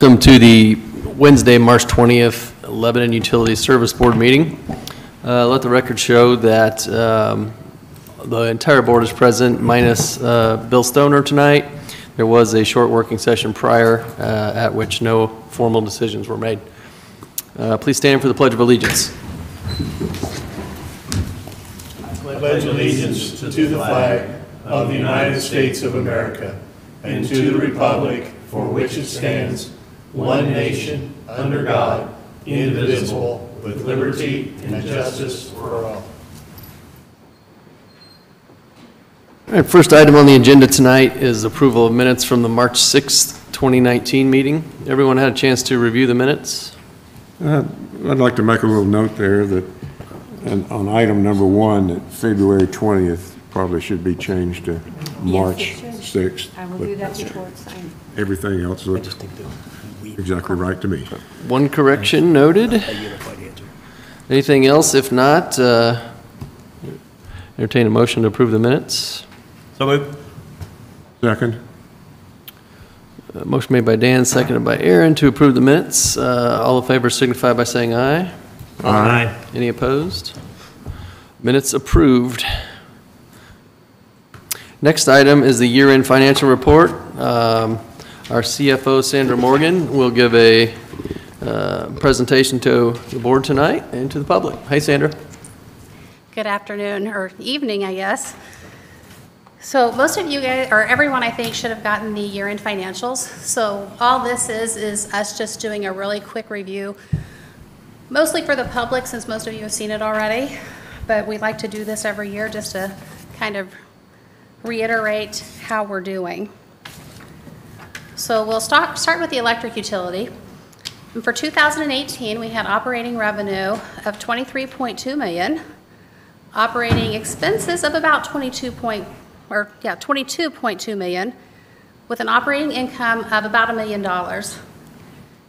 Welcome to the Wednesday, March 20th, Lebanon Utility Service Board meeting. Let the record show that the entire board is present, minus Bill Stoner tonight. There was a short working session prior at which no formal decisions were made. Please stand for the Pledge of Allegiance. I pledge allegiance to the flag of the United States of America and to the republic for which it stands, one nation, under God, indivisible, with liberty and justice for all. All right, first item on the agenda tonight is approval of minutes from the March 6th, 2019 meeting. Everyone had a chance to review the minutes? I'd like to make a little note there that on item number 1, that February 20th probably should be changed to March 6th. I will do that before it's signed. Everything else looks exactly right to me. One correction noted. Anything else? If not, entertain a motion to approve the minutes. So moved. Second. Motion made by Dan, seconded by Aaron to approve the minutes. All in favor signify by saying aye. Aye. Any opposed? Minutes approved. Next item is the year-end financial report. Our CFO, Sandra Morgan, will give a presentation to the board tonight and to the public. Hey, Sandra. Good afternoon, or evening, I guess. So most of you guys, or everyone I think, should have gotten the year-end financials. So all this is us just doing a really quick review, mostly for the public since most of you have seen it already. But we like to do this every year just to kind of reiterate how we're doing. So we'll start with the electric utility. And for 2018, we had operating revenue of $23.2 million, operating expenses of about $22.2 million, with an operating income of about $1 million.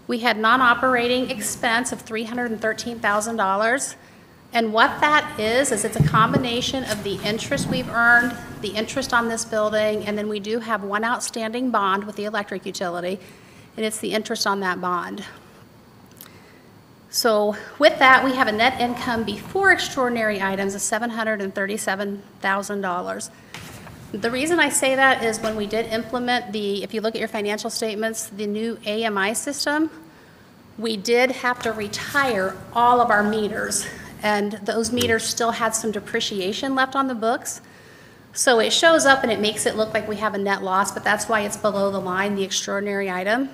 We had non-operating expense of $313,000. And what that is it's a combination of the interest we've earned, the interest on this building, and then we do have one outstanding bond with the electric utility, and it's the interest on that bond. So with that, we have a net income before extraordinary items of $737,000. The reason I say that is when we did implement if you look at your financial statements, the new AMI system, we did have to retire all of our meters. And those meters still had some depreciation left on the books. So it shows up and it makes it look like we have a net loss, but that's why it's below the line, the extraordinary item.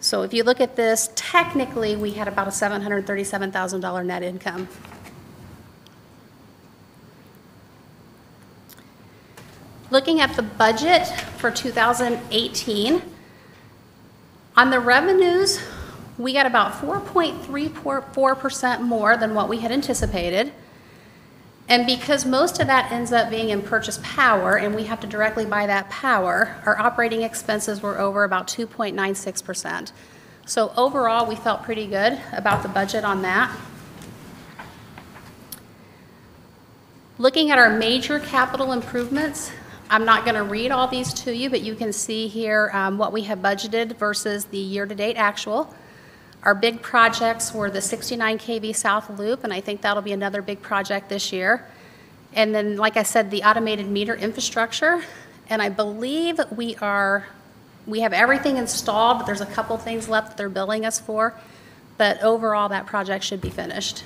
So if you look at this, technically we had about a $737,000 net income. Looking at the budget for 2018, on the revenues, we got about 4.34% more than what we had anticipated. And because most of that ends up being in purchase power and we have to directly buy that power, our operating expenses were over about 2.96%. So overall, we felt pretty good about the budget on that. Looking at our major capital improvements, I'm not going to read all these to you, but you can see here what we have budgeted versus the year-to-date actual. Our big projects were the 69 kV South Loop, and I think that'll be another big project this year. And then, like I said, the automated meter infrastructure, and I believe we have everything installed, but there's a couple things left that they're billing us for. But overall, that project should be finished.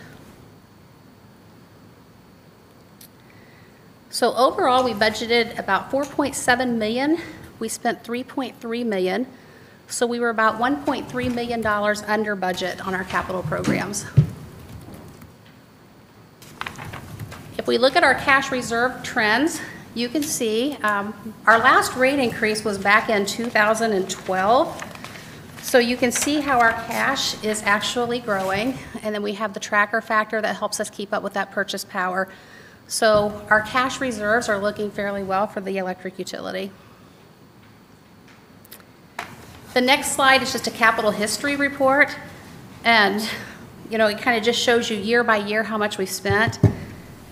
So overall, we budgeted about $4.7 million. We spent $3.3 million. So we were about $1.3 million under budget on our capital programs. If we look at our cash reserve trends, you can see our last rate increase was back in 2012. So you can see how our cash is actually growing, and then we have the tracker factor that helps us keep up with that purchase power. So our cash reserves are looking fairly well for the electric utility. The next slide is just a capital history report, and it kind of just shows you year by year how much we've spent.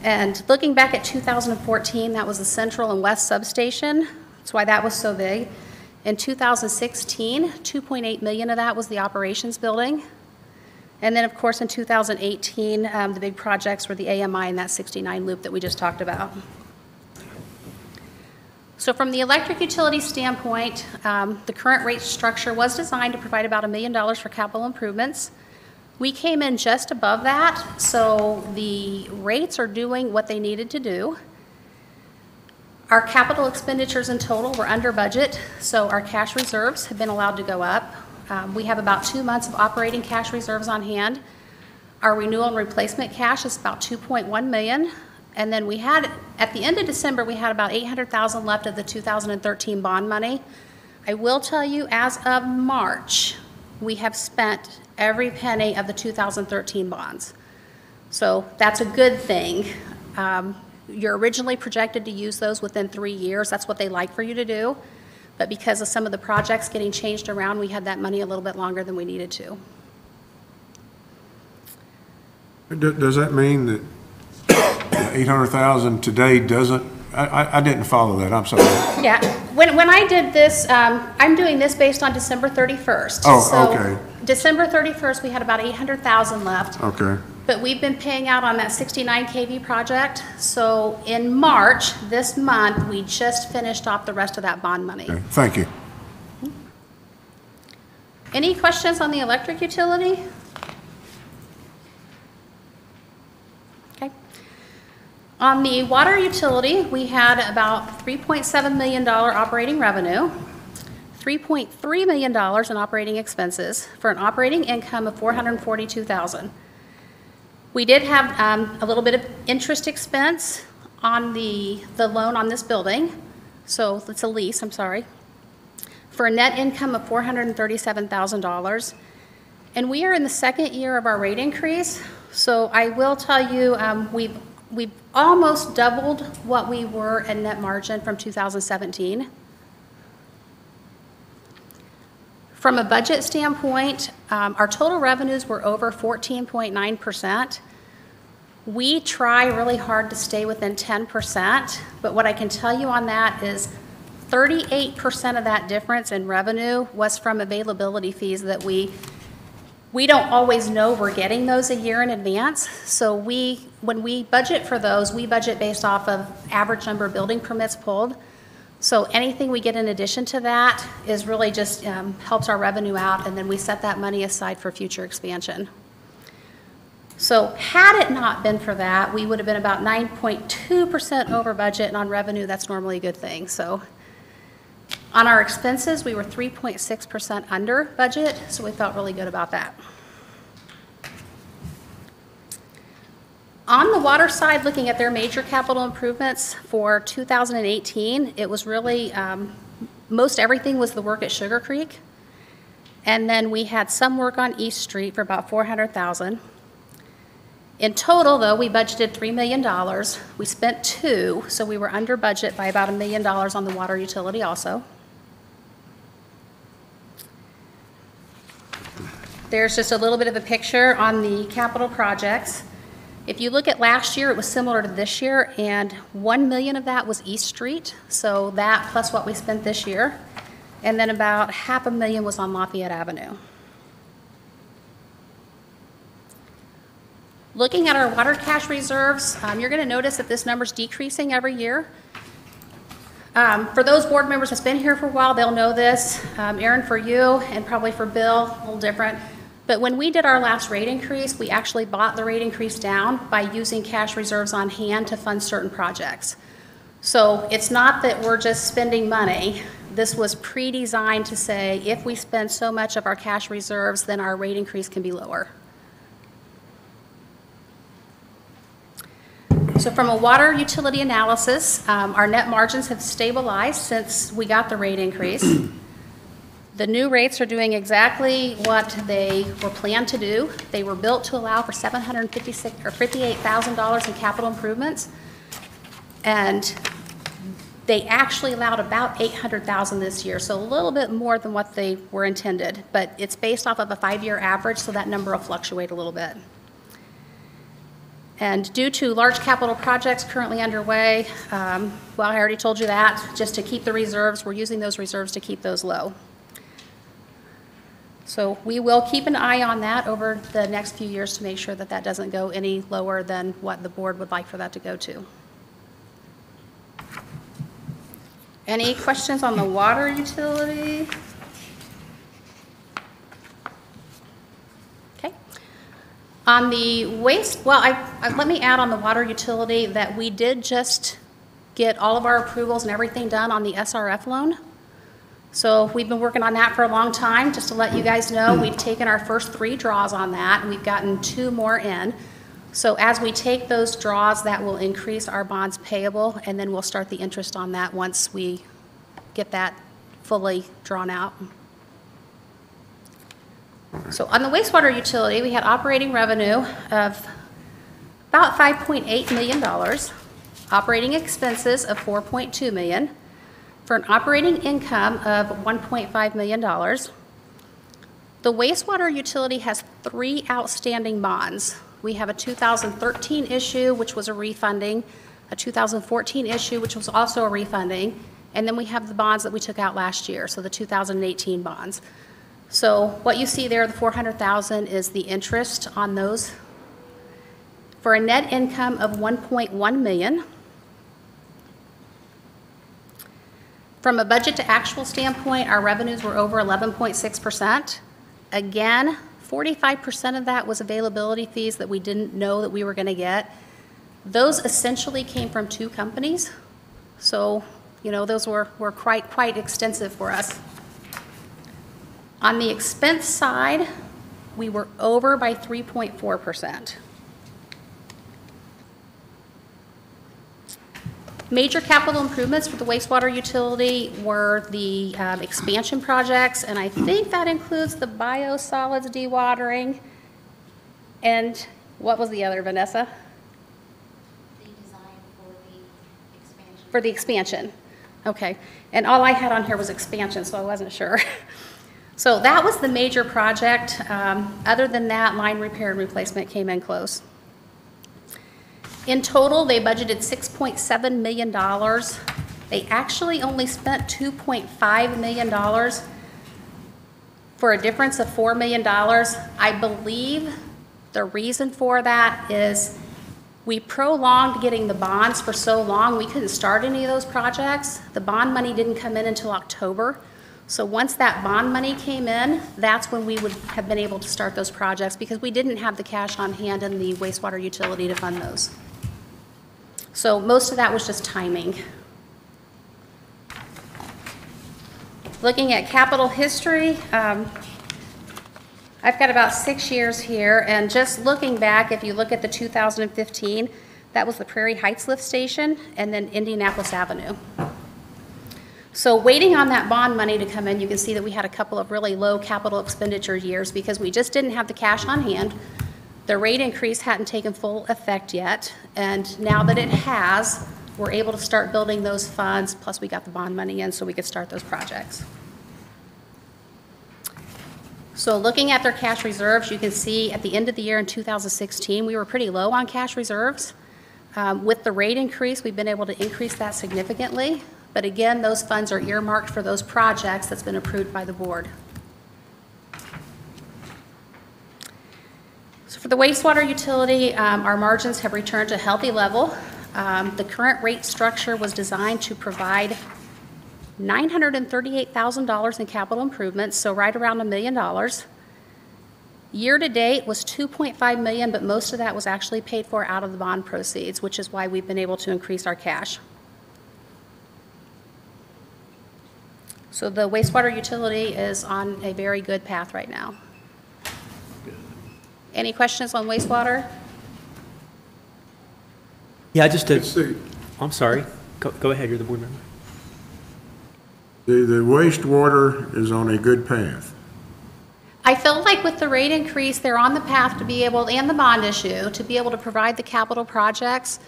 And looking back at 2014, that was the Central and West substation. That's why that was so big. In 2016, 2.8 million of that was the operations building. And then, of course, in 2018, the big projects were the AMI and that 69 loop that we just talked about. So from the electric utility standpoint, the current rate structure was designed to provide about $1 million for capital improvements. We came in just above that, so the rates are doing what they needed to do. Our capital expenditures in total were under budget, so our cash reserves have been allowed to go up. We have about 2 months of operating cash reserves on hand. Our renewal and replacement cash is about $2.1 million. And then we had, at the end of December, we had about $800,000 left of the 2013 bond money. I will tell you, as of March, we have spent every penny of the 2013 bonds. So that's a good thing. You're originally projected to use those within 3 years. That's what they like for you to do. But because of some of the projects getting changed around, we had that money a little bit longer than we needed to. Does that mean that 800,000 today doesn't, I didn't follow that, I'm sorry. Yeah, when I did this, I'm doing this based on December 31st. Oh, okay. So December 31st, we had about 800,000 left. Okay. But we've been paying out on that 69 kV project. So in March, this month, we just finished off the rest of that bond money. Okay. Thank you. Any questions on the electric utility? Okay. On the water utility, we had about $3.7 million operating revenue, $3.3 million in operating expenses for an operating income of $442,000. We did have a little bit of interest expense on the loan on this building, so it's a lease, I'm sorry, for a net income of $437,000. And we are in the second year of our rate increase, so I will tell you we've almost doubled what we were in net margin from 2017. From a budget standpoint, our total revenues were over 14.9%. We try really hard to stay within 10%, but what I can tell you on that is 38% of that difference in revenue was from availability fees that we don't always know we're getting those a year in advance. So when we budget for those, we budget based off of average number of building permits pulled. So anything we get in addition to that is really just helps our revenue out, and then we set that money aside for future expansion. So had it not been for that, we would have been about 9.2% over budget, and on revenue, that's normally a good thing. So on our expenses, we were 3.6% under budget, so we felt really good about that. On the water side, looking at their major capital improvements for 2018, it was really, most everything was the work at Sugar Creek. And then we had some work on East Street for about $400,000. In total, though, we budgeted $3 million. We spent $2 million, so we were under budget by about $1 million on the water utility also. There's just a little bit of a picture on the capital projects. If you look at last year, it was similar to this year, and $1 million of that was East Street, so that plus what we spent this year, and then about $500,000 was on Lafayette Avenue. Looking at our water cash reserves, you're going to notice that this number's decreasing every year. For those board members that's been here for a while, they'll know this. Aaron, for you, and probably for Bill, a little different. But when we did our last rate increase, we actually bought the rate increase down by using cash reserves on hand to fund certain projects. So it's not that we're just spending money. This was pre-designed to say if we spend so much of our cash reserves, then our rate increase can be lower. So from a water utility analysis, our net margins have stabilized since we got the rate increase. The new rates are doing exactly what they were planned to do. They were built to allow for $58,000 in capital improvements, and they actually allowed about $800,000 this year, so a little bit more than what they were intended, but it's based off of a 5-year average, so that number will fluctuate a little bit. And due to large capital projects currently underway, well, I already told you that, just to keep the reserves, we're using those reserves to keep those low. So we will keep an eye on that over the next few years to make sure that that doesn't go any lower than what the board would like for that to go to. Any questions on the water utility? Okay. On the waste, well, let me add on the water utility that we did just get all of our approvals and everything done on the SRF loan. So we've been working on that for a long time. Just to let you guys know, we've taken our first 3 draws on that, and we've gotten 2 more in. So as we take those draws, that will increase our bonds payable, and then we'll start the interest on that once we get that fully drawn out. So on the wastewater utility, we had operating revenue of about $5.8 million, operating expenses of $4.2 million, for an operating income of $1.5 million. The wastewater utility has 3 outstanding bonds. We have a 2013 issue, which was a refunding, a 2014 issue, which was also a refunding, and then we have the bonds that we took out last year, so the 2018 bonds. So what you see there, the $400,000, is the interest on those, for a net income of $1.1 million. From a budget to actual standpoint, our revenues were over 11.6%. Again, 45% of that was availability fees that we didn't know that we were going to get. Those essentially came from 2 companies. So, you know, those were quite extensive for us. On the expense side, we were over by 3.4%. Major capital improvements for the wastewater utility were the expansion projects, and I think that includes the biosolids dewatering. And what was the other, Vanessa? The design for the expansion. For the expansion. Okay. And all I had on here was expansion, so I wasn't sure. So that was the major project. Other than that, line repair and replacement came in close. In total, they budgeted $6.7 million. They actually only spent $2.5 million for a difference of $4 million. I believe the reason for that is we prolonged getting the bonds for so long, we couldn't start any of those projects. The bond money didn't come in until October. So once that bond money came in, that's when we would have been able to start those projects, because we didn't have the cash on hand in the wastewater utility to fund those. So most of that was just timing. Looking at capital history, I've got about 6 years here, and just looking back, if you look at the 2015, that was the Prairie Heights lift station, and then Indianapolis Avenue. So waiting on that bond money to come in, you can see that we had a couple of really low capital expenditure years because we just didn't have the cash on hand. The rate increase hadn't taken full effect yet, and now that it has, we're able to start building those funds, plus we got the bond money in so we could start those projects. So looking at their cash reserves, you can see at the end of the year in 2016, we were pretty low on cash reserves. With the rate increase, we've been able to increase that significantly, but again, those funds are earmarked for those projects that's been approved by the board. So for the wastewater utility, our margins have returned to a healthy level. The current rate structure was designed to provide $938,000 in capital improvements, so right around $1 million. Year to date was $2.5 million, but most of that was actually paid for out of the bond proceeds, which is why we've been able to increase our cash. So the wastewater utility is on a very good path right now. Any questions on wastewater? Yeah, just to, It's the I'm sorry. Go ahead, you're the board member. the wastewater is on a good path. I feel like with the rate increase, they're on the path to be able, and the bond issue, to be able to provide the capital projects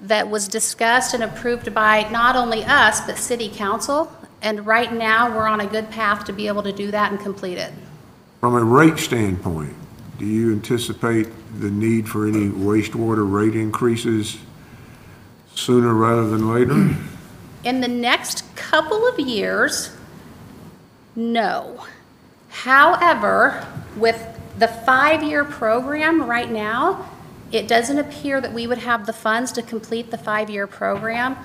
that was discussed and approved by not only us, but City Council. And right now, we're on a good path to be able to do that and complete it. From a rate standpoint, do you anticipate the need for any wastewater rate increases sooner rather than later? In the next couple of years, no. However, with the 5-year program right now, it doesn't appear that we would have the funds to complete the 5-year program.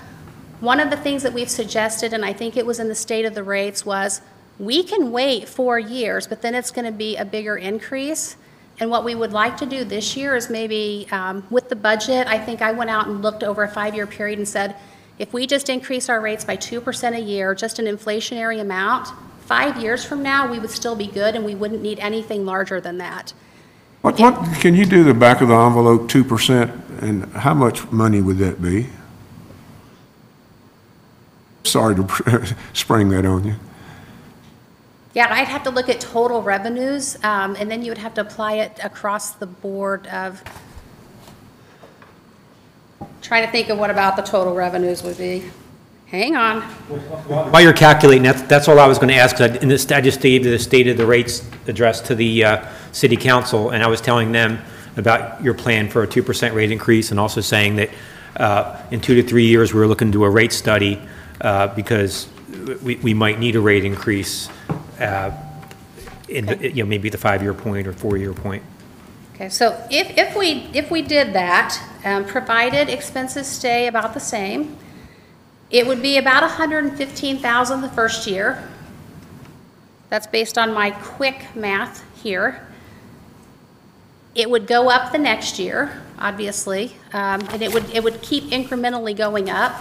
One of the things that we've suggested, and I think it was in the state of the rates, was we can wait 4 years, but then it's going to be a bigger increase. And what we would like to do this year is maybe with the budget, I think I went out and looked over a 5-year period and said, if we just increase our rates by 2% a year, just an inflationary amount, 5 years from now, we would still be good and we wouldn't need anything larger than that. What, can you do the back of the envelope 2%, and how much money would that be? Sorry to spring that on you. Yeah, I'd have to look at total revenues, and then you would have to apply it across the board of, trying to think of what about the total revenues would be. Hang on. While you're calculating, that's all I was going to ask. I just gave the state of the rates address to the city council, and I was telling them about your plan for a 2% rate increase, and also saying that in 2 to 3 years we were looking to do a rate study because we might need a rate increase in maybe the 5-year point or 4-year point. Okay, so if we did that, provided expenses stay about the same, it would be about $115,000 the first year. That's based on my quick math here. It would go up the next year, obviously, and it would keep incrementally going up.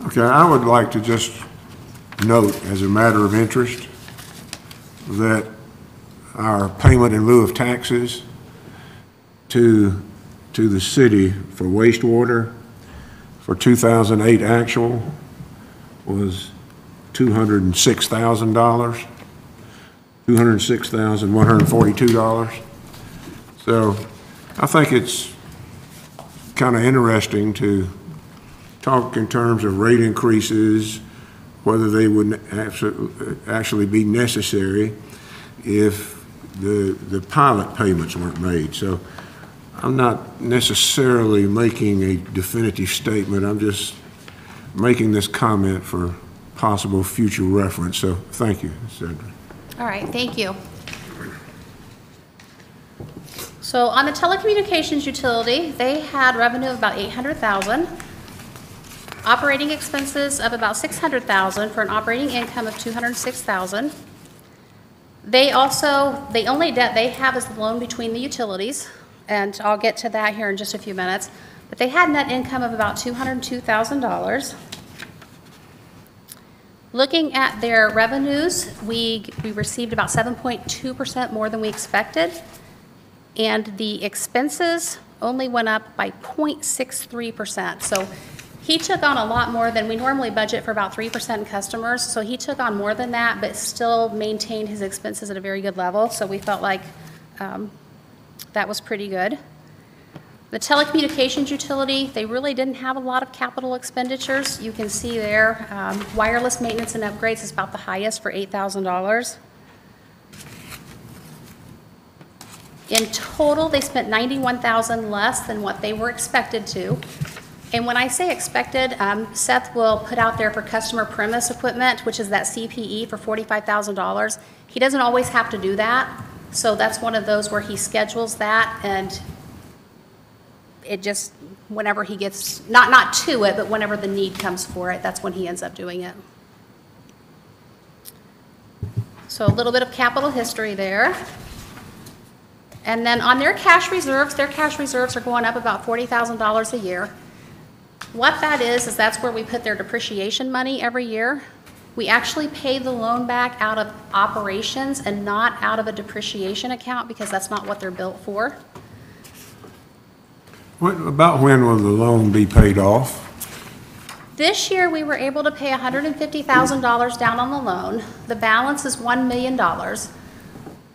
Okay, I would like to just note, as a matter of interest, that our payment in lieu of taxes to the city for wastewater for 2008 actual was $206,000, $206,142. So I think it's kind of interesting to talk in terms of rate increases, whether they would actually be necessary if the pilot payments weren't made. So I'm not necessarily making a definitive statement. I'm just making this comment for possible future reference. So thank you, Sandra. All right, thank you. So on the telecommunications utility, they had revenue of about $800,000, operating expenses of about $600,000 for an operating income of $206,000. The only debt they have is the loan between the utilities, and I'll get to that here in just a few minutes. But they had net income of about $202,000. Looking at their revenues, we received about 7.2% more than we expected, and the expenses only went up by 0.63%. So he took on a lot more than we normally budget for about 3% in customers. So he took on more than that, but still maintained his expenses at a very good level. So we felt like that was pretty good. The telecommunications utility, they really didn't have a lot of capital expenditures. You can see there, wireless maintenance and upgrades is about the highest for $8,000. In total, they spent $91,000 less than what they were expected to. And when I say expected, Seth will put out there for customer premise equipment, which is that CPE for $45,000. He doesn't always have to do that. So that's one of those where he schedules that, and it just, whenever he gets, not to it, but whenever the need comes for it, that's when he ends up doing it. So a little bit of capital history there. And then on their cash reserves are going up about $40,000 a year. What that is that's where we put their depreciation money every year. We actually pay the loan back out of operations and not out of a depreciation account because that's not what they're built for. About when will the loan be paid off? This year we were able to pay $150,000 down on the loan. The balance is $1 million.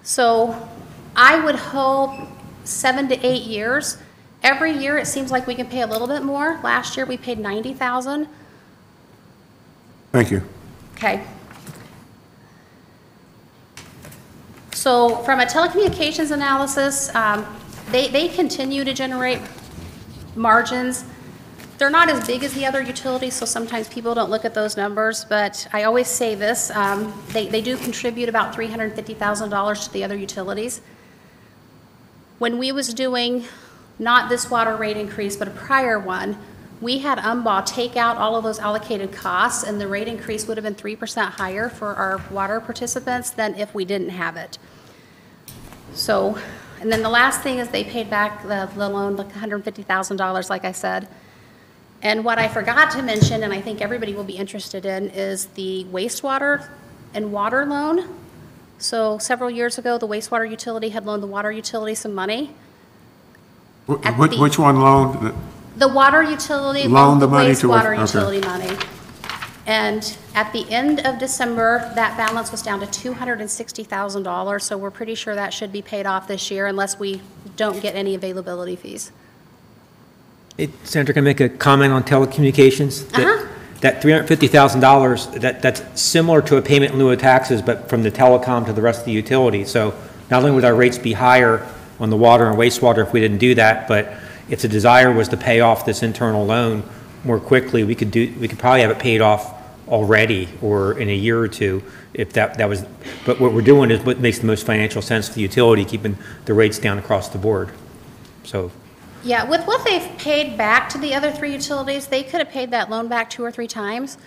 So I would hope 7 to 8 years. Every year it seems like we can pay a little bit more. Last year we paid $90,000. Thank you. Okay. So from a telecommunications analysis, they continue to generate margins. They're not as big as the other utilities, so sometimes people don't look at those numbers, but I always say this, they do contribute about $350,000 to the other utilities. When we was doing not this water rate increase, but a prior one, we had UMBA take out all of those allocated costs, and the rate increase would have been 3% higher for our water participants than if we didn't have it. So, and then the last thing is they paid back the loan, like $150,000, like I said. And what I forgot to mention, and I think everybody will be interested in, is the wastewater and water loan. So several years ago, the wastewater utility had loaned the water utility some money. Which one loaned? The water utility Loaned loaned the the money to wastewater us? Okay. utility money. And at the end of December, that balance was down to $260,000, so we're pretty sure that should be paid off this year unless we don't get any availability fees. Senator, can I make a comment on telecommunications? That $350,000, that's similar to a payment in lieu of taxes, but from the telecom to the rest of the utility. So not only would our rates be higher on the water and wastewater if we didn't do that, but if the desire was to pay off this internal loan more quickly, we could probably have it paid off already or in a year or two if that was, but what we're doing is what makes the most financial sense for the utility, keeping the rates down across the board. So. Yeah, with what they've paid back to the other three utilities, they could have paid that loan back 2 or 3 times.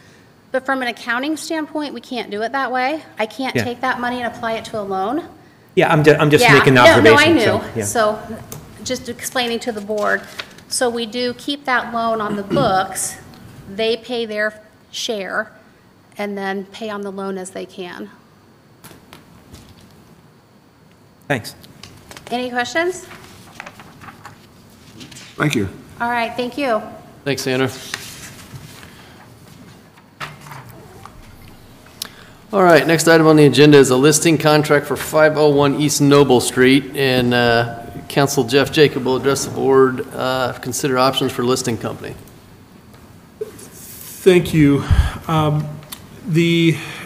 But from an accounting standpoint, we can't do it that way. I can't take that money and apply it to a loan. Yeah, I'm just making an observation. No, I knew. So, So just explaining to the board. So we do keep that loan on the books. They pay their share and then pay on the loan as they can. Thanks. Any questions? Thank you. All right, thank you. Thanks, Sandra. All right, next item on the agenda is a listing contract for 501 East Noble Street, and Council Jeff Jacob will address the board, consider options for listing company. Thank you.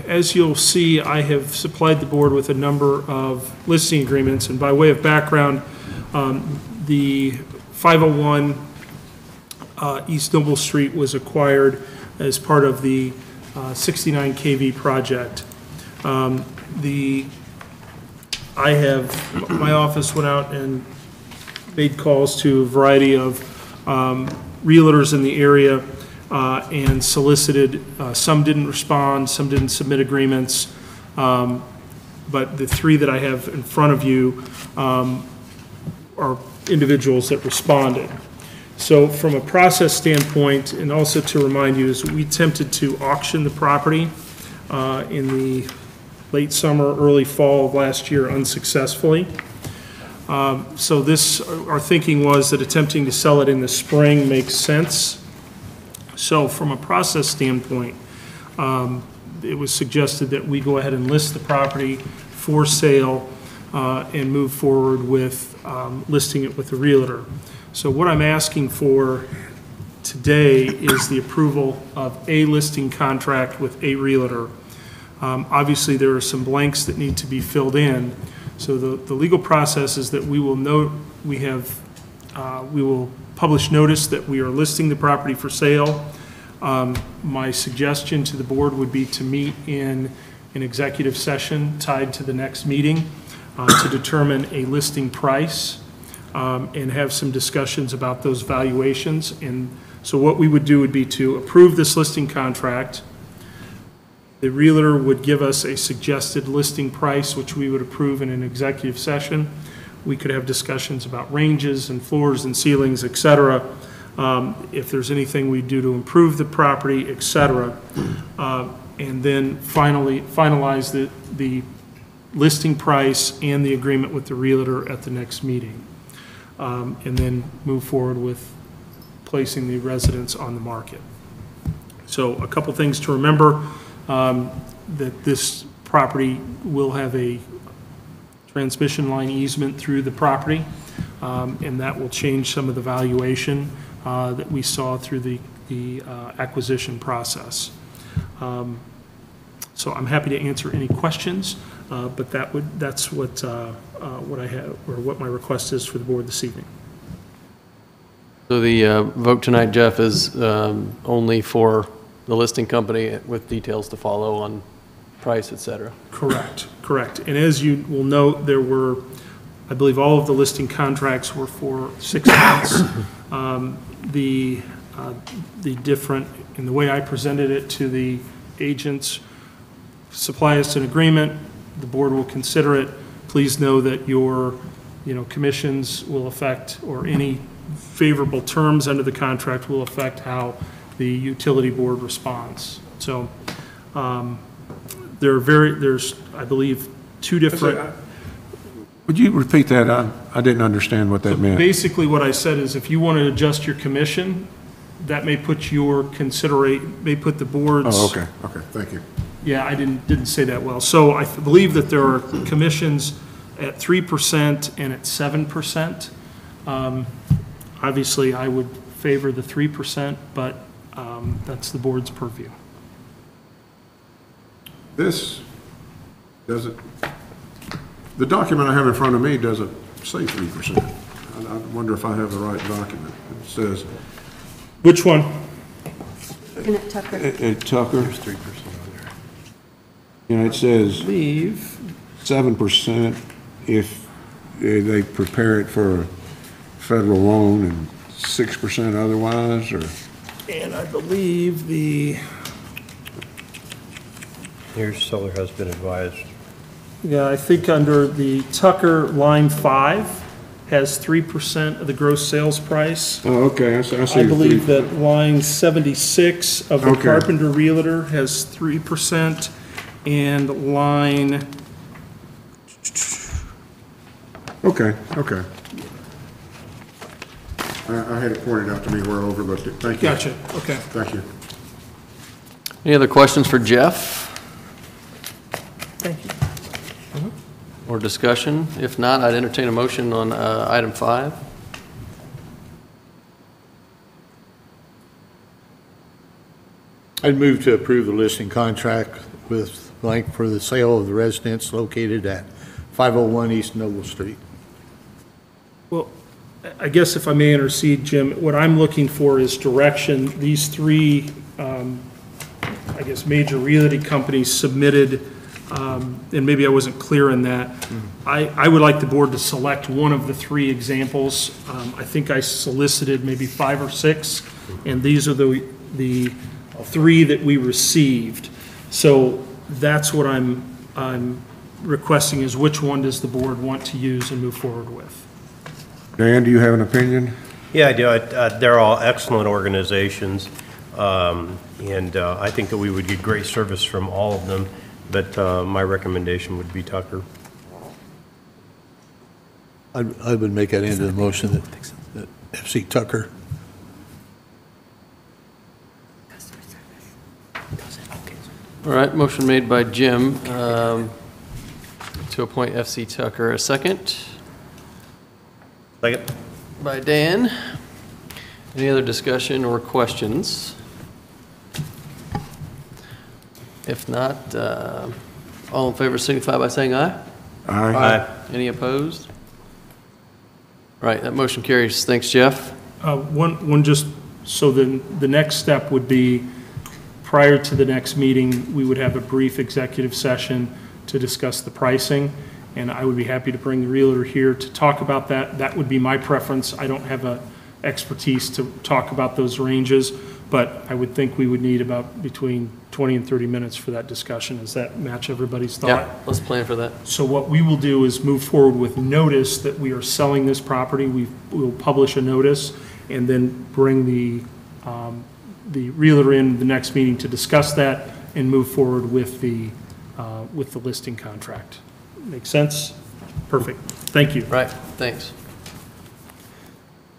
As you'll see, I have supplied the board with a number of listing agreements, and by way of background, the 501 East Noble Street was acquired as part of the 69 kV project. My office went out and made calls to a variety of realtors in the area and solicited. Some didn't respond, some didn't submit agreements, but the 3 that I have in front of you are individuals that responded. So from a process standpoint, and also to remind you, is we attempted to auction the property in the late summer, early fall of last year unsuccessfully. So our thinking was that attempting to sell it in the spring makes sense. So from a process standpoint, it was suggested that we go ahead and list the property for sale and move forward with listing it with the realtor. So what I'm asking for today is the approval of a listing contract with a realtor. Obviously, there are some blanks that need to be filled in. So the legal process is that we will publish notice that we are listing the property for sale. My suggestion to the board would be to meet in an executive session tied to the next meeting to determine a listing price and have some discussions about those valuations. And so what we would do would be to approve this listing contract. The realtor would give us a suggested listing price, which we would approve in an executive session. We could have discussions about ranges and floors and ceilings, et cetera. If there's anything we do to improve the property, et cetera. And then finalize the listing price and the agreement with the realtor at the next meeting. And then move forward with placing the residence on the market. So a couple things to remember, that this property will have a transmission line easement through the property, and that will change some of the valuation that we saw through the acquisition process. So I'm happy to answer any questions. But that's what I have, or what my request is for the board this evening. So the vote tonight, Jeff, is only for the listing company with details to follow on price, et cetera. Correct, correct. And as you will note, there were, I believe all of the listing contracts were for 6 months. The different, in the way I presented it to the agents, supply us an agreement, the board will consider it. Please know that your, commissions will affect, or any favorable terms under the contract will affect how the utility board responds. So there's, I believe, 2 different. Would you repeat that? I didn't understand what that meant. Basically, what I said is if you want to adjust your commission, that may put may put the board's. Oh, okay, thank you. Yeah, I didn't say that well. So I believe that there are commissions at 3% and at 7%. Obviously, I would favor the 3%, but that's the board's purview. This doesn't, the document I have in front of me doesn't say 3%. I wonder if I have the right document. It says. Which one? And at Tucker. At Tucker. There's 3% on there. It says. Leave. 7% if they prepare it for a federal loan and 6% otherwise, or? And I believe Your seller has been advised. Yeah, I think under the Tucker line 5 has 3% of the gross sales price. Oh, okay, I see. I believe that line 76 of the Okay. Carpenter Realtor has 3%, and line, Okay. I had it pointed out to me where I overlooked it. Thank you. gotcha, okay. Thank you. Any other questions for Jeff Thank you. or discussion? If not, I'd entertain a motion on item 5. I'd move to approve the listing contract with blank for the sale of the residence located at 501 East Noble Street. Well, I guess if I may intercede, Jim, what I'm looking for is direction. These 3, I guess, major realty companies submitted, and maybe I wasn't clear in that. I would like the board to select one of the 3 examples. I think I solicited maybe 5 or 6, and these are the 3 that we received. So that's what I'm requesting, is which one does the board want to use and move forward with? Dan, do you have an opinion? Yeah, I do. They're all excellent organizations, and I think that we would get great service from all of them, but my recommendation would be Tucker. I would make that into the motion that FC Tucker. All right, motion made by Jim to appoint FC Tucker. A second Second? by Dan. Any other discussion or questions? If not, all in favor signify by saying aye. Aye. Any opposed? All right, that motion carries. Thanks, Jeff. One just, so then the next step would be, prior to the next meeting, we would have a brief executive session to discuss the pricing, and I would be happy to bring the realtor here to talk about that. That would be my preference. I don't have expertise to talk about those ranges, but I would think we would need about between 20 and 30 minutes for that discussion. Does that match everybody's thought? Yeah, let's plan for that. So what we will do is move forward with notice that we are selling this property. We will publish a notice and then bring the realtor in the next meeting to discuss that and move forward with the listing contract. Make sense? Perfect. Thank you. Right, thanks.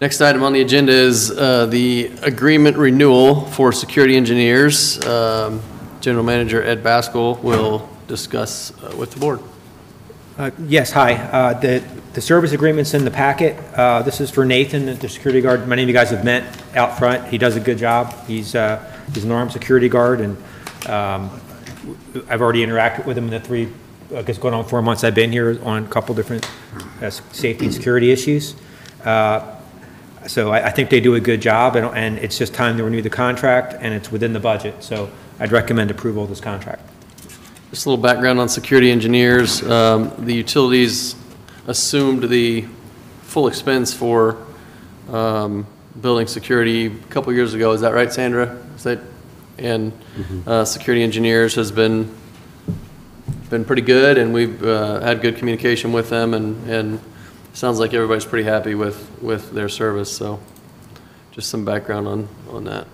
Next item on the agenda is the agreement renewal for security engineers. General Manager Ed Baskell will discuss with the board. Yes, hi. The service agreement's in the packet. This is for Nathan, the security guard. Many of you guys have met out front. He does a good job. He's an armed security guard, and I've already interacted with him in the 3 I guess going on 4 months I've been here on a couple different safety and security issues. So I think they do a good job, and it's just time to renew the contract, and it's within the budget. So I'd recommend approval of this contract. Just a little background on security engineers. The utilities assumed the full expense for building security a couple years ago. Is that right, Sandra? And security engineers has been pretty good, and we've had good communication with them, and sounds like everybody's pretty happy with their service. So just some background on that.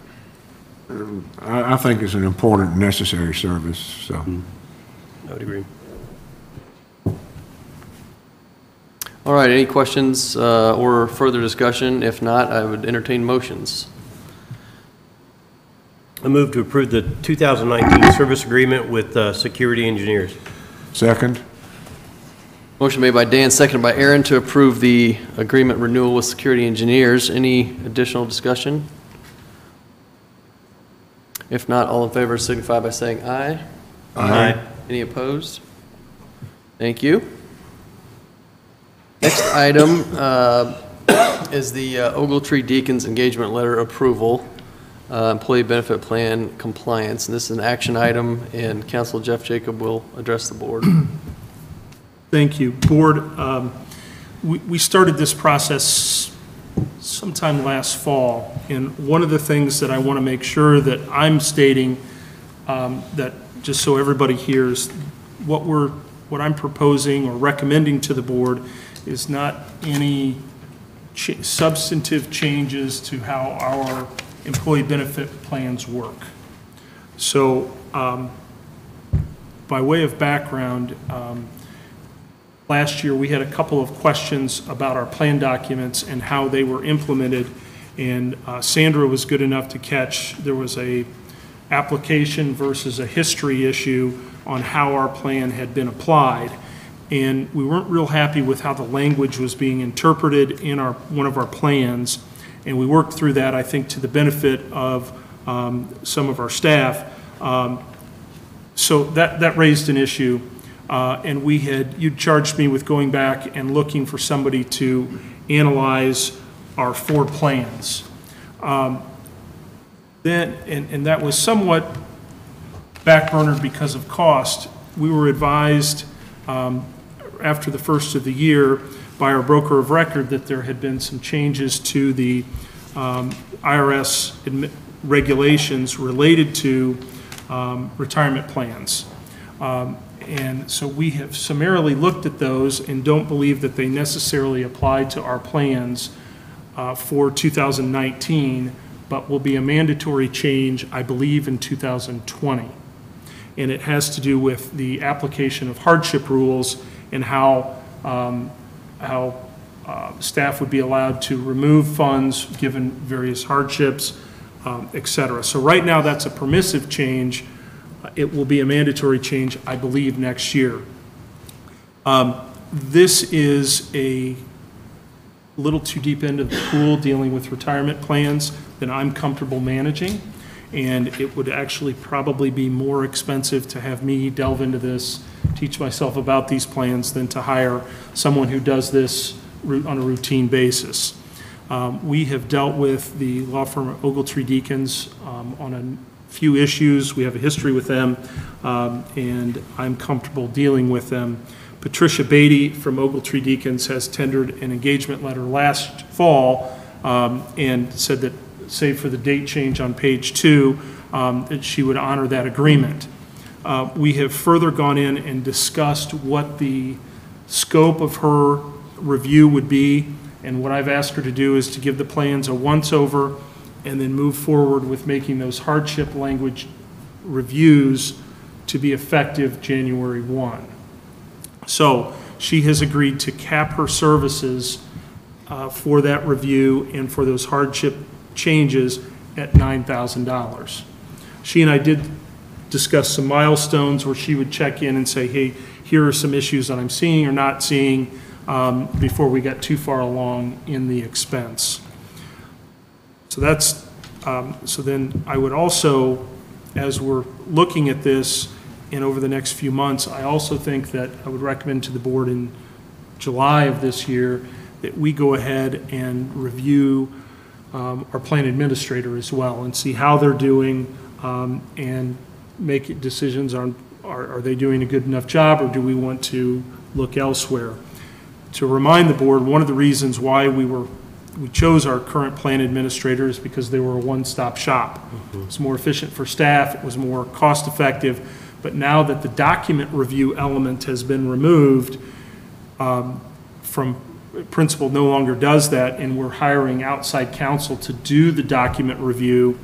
I think it's an important, necessary service, so. I would agree. All right, any questions or further discussion? If not, I would entertain motions. I move to approve the 2019 service agreement with security engineers. Second? Motion made by Dan, seconded by Aaron to approve the agreement renewal with security engineers. Any additional discussion? If not, all in favor signify by saying aye. Aye. Any opposed? Thank you. Next item is the Ogletree Deakins engagement letter approval, employee benefit plan compliance. And this is an action item, and Council Jeff Jacob will address the board. Thank you. Board, we started this process sometime last fall, and one of the things that I want to make sure that I'm stating, that just so everybody hears, what I'm proposing or recommending to the board is not any substantive changes to how our employee benefit plans work. So, by way of background, last year we had a couple of questions about our plan documents and how they were implemented, and Sandra was good enough to catch there was a application versus a history issue on how our plan had been applied. And we weren't real happy with how the language was being interpreted in one of our plans. And we worked through that, I think, to the benefit of some of our staff. So that raised an issue. And you charged me with going back and looking for somebody to analyze our 4 plans. And that was somewhat backburnered because of cost. We were advised after the first of the year by our broker of record that there had been some changes to the IRS regulations related to retirement plans. And so we have summarily looked at those and don't believe that they necessarily apply to our plans for 2019, but will be a mandatory change, I believe, in 2020. And it has to do with the application of hardship rules and how staff would be allowed to remove funds given various hardships, et cetera. So right now that's a permissive change. It will be a mandatory change, I believe, next year. This is a little too deep into the pool dealing with retirement plans than I'm comfortable managing. And it would actually probably be more expensive to have me delve into this, teach myself about these plans, than to hire someone who does this on a routine basis. We have dealt with the law firm Ogletree Deakins on a few issues. We have a history with them, and I'm comfortable dealing with them. Patricia Beatty from Ogletree Deakins has tendered an engagement letter last fall and said that, save for the date change on page 2, that she would honor that agreement. We have further gone in and discussed what the scope of her review would be, and what I've asked her to do is to give the plans a once-over and then move forward with making those hardship language reviews to be effective January 1. So she has agreed to cap her services for that review and for those hardship changes at $9,000. She and I did discuss some milestones where she would check in and say, hey, here are some issues that I'm seeing or not seeing before we got too far along in the expense. So that's, so then I would also, as we're looking at this, and over the next few months. I also think that I would recommend to the board in July of this year that we go ahead and review our plan administrator as well and see how they're doing, and make decisions on are they doing a good enough job, or do we want to look elsewhere. To remind the board, one of the reasons why we chose our current plan administrator is because they were a one-stop shop. Mm-hmm. It's more efficient for staff, it was more cost-effective, but now that the document review element has been removed, from principal no longer does that, and we're hiring outside counsel to do the document review,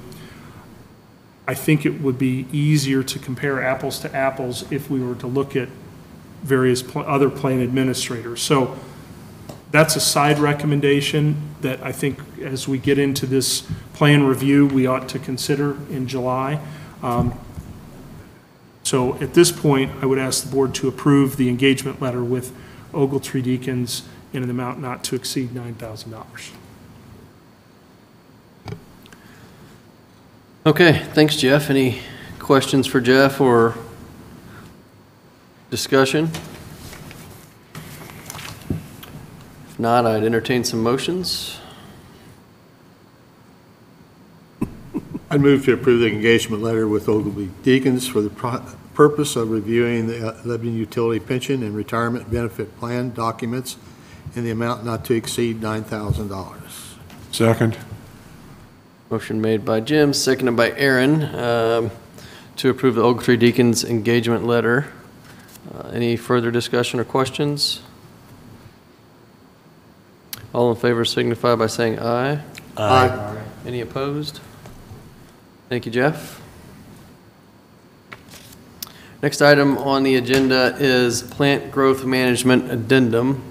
I think it would be easier to compare apples to apples if we were to look at various other plan administrators. So that's a side recommendation that I think as we get into this plan review, we ought to consider in July. So at this point, I would ask the board to approve the engagement letter with Ogletree Deakins in an amount not to exceed $9,000. Okay, thanks, Jeff. Any questions for Jeff or discussion? If not, I'd entertain some motions. I'd move to approve the engagement letter with Ogletree Deakins for the purpose of reviewing the Lebanon Utility Pension and Retirement Benefit Plan documents in the amount not to exceed $9,000. Second. Motion made by Jim, seconded by Aaron, to approve the Ogletree Deakins engagement letter. Any further discussion or questions? All in favor signify by saying aye. Aye. Any opposed? Thank you, Jeff. Next item on the agenda is Plant Growth Management Addendum.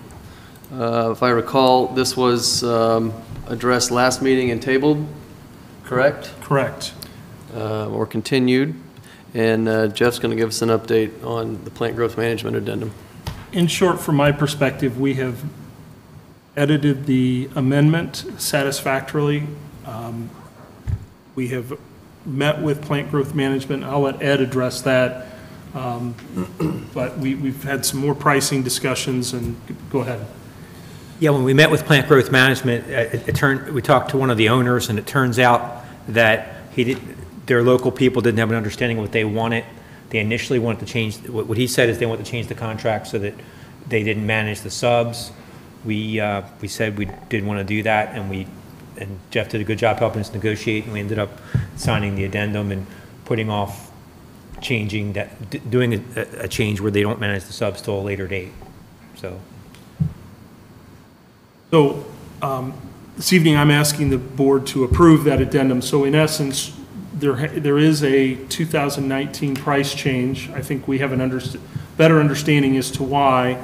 If I recall, this was addressed last meeting and tabled, correct? Correct. Or continued. And Jeff's going to give us an update on the Plant Growth Management Addendum. In short, from my perspective, we have edited the amendment satisfactorily. We have met with Plant Growth Management. I'll let Ed address that. But we've had some more pricing discussions, and go ahead. Yeah, when we met with Plant Growth Management, we talked to one of the owners, and it turns out that their local people didn't have an understanding of what they wanted. They initially wanted to change, what he said is they wanted to change the contract so that they didn't manage the subs. We said we didn't want to do that, and Jeff did a good job helping us negotiate, and we ended up signing the addendum and putting off changing that, doing a change where they don't manage the subs till a later date. So this evening, I'm asking the board to approve that addendum. So in essence, there is a 2019 price change. I think we have better understanding as to why,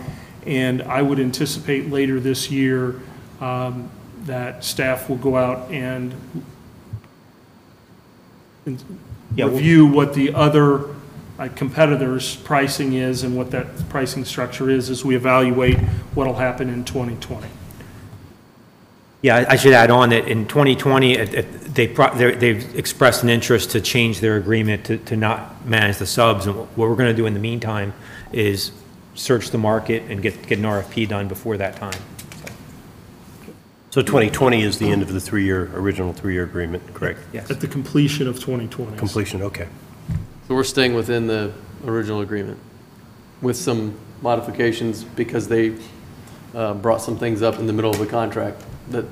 and I would anticipate later this year that staff will go out and review what the other competitors' pricing is and what that pricing structure is as we evaluate what will happen in 2020. Yeah, I should add on that in 2020, they've expressed an interest to change their agreement to not manage the subs. And what we're going to do in the meantime is search the market and get an RFP done before that time. So 2020 is the end of the original three-year agreement, correct? Yes. At the completion of 2020. Completion, okay. So we're staying within the original agreement with some modifications because they brought some things up in the middle of the contract that